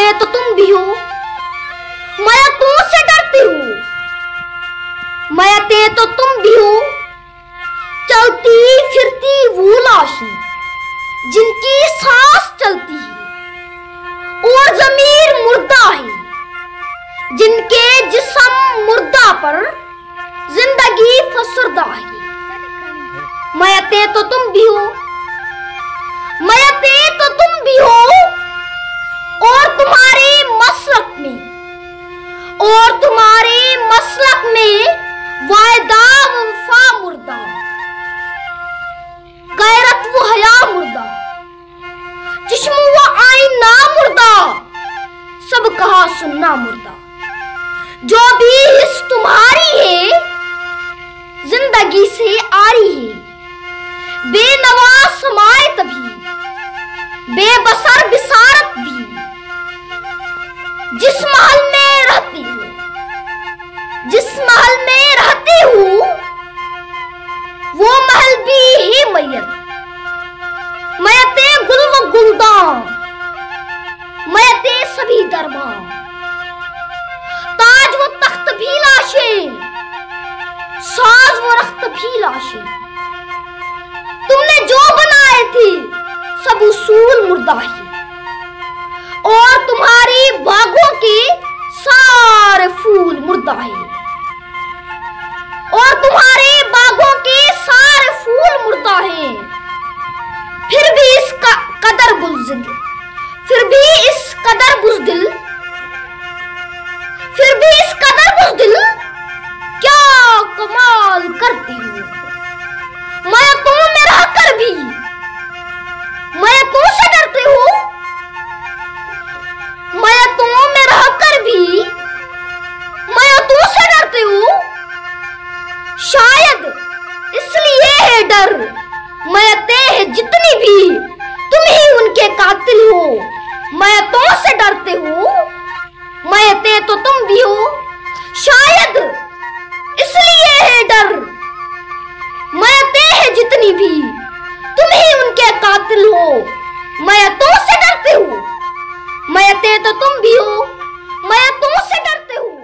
मयतें तो तुम भी हो, मैं तुमसे डरती हूँ। मयतें तो तुम भी हो, चलती फिरती वो लाशें जिनकी सांस चलती है और जमीर मुर्दा है, जिनके जिस्म मुर्दा पर जिंदगी फसरदा है। मयतें तो तुम भी हो, मयतें तो तुम भी हो, और तुम्हारे मसलक में वायदा वफा मुर्दा, गैरत वो हया मुर्दा, चश्मो वो आईना मुर्दा, सब कहा सुनना मुर्दा। जो भी हिस्स तुम्हारी है जिंदगी से आरी है, बेनवा समाए तभी बेबसर बिसारत भी। जिस महल में रहती हूँ, जिस महल में रहती हूँ, वो महल भी ही मैयत। मयतें गुल व गुलदान, मयतें सभी दरबार, ताज वो तख्त भी लाशें, साज वो रख्त भी लाशें। तुमने जो बनाए थे सब उसूल मुर्दा ही, और तुम्हारी बागों के सारे फूल मुर्दा है, और तुम्हारे बागों के सारे फूल मुर्दा हैं। फिर भी इस कदर बुज़दिल, फिर भी इस कदर बुज़दिल, फिर भी इस कदर बुज़दिल, क्या कमाल करती हूँ। मैं तुम में रहकर भी मैं तुमसे डरती हूँ, मैं तुम में रहकर भी मैं तुमसे डरती हूँ। शायद इसलिए है डर, मयतें हैं जितनी भी तुम ही उनके कातिल हो। मैं तुमसे डरती हूँ, मयतें तो तुम भी हो। शायद इसलिए है डर, मयतें हैं जितनी भी तुम ही उनके कातिल हो। मैं तुमसे डरती हूँ, मयतें तो तुम भी हो, मैं तुमसे डरती हूँ।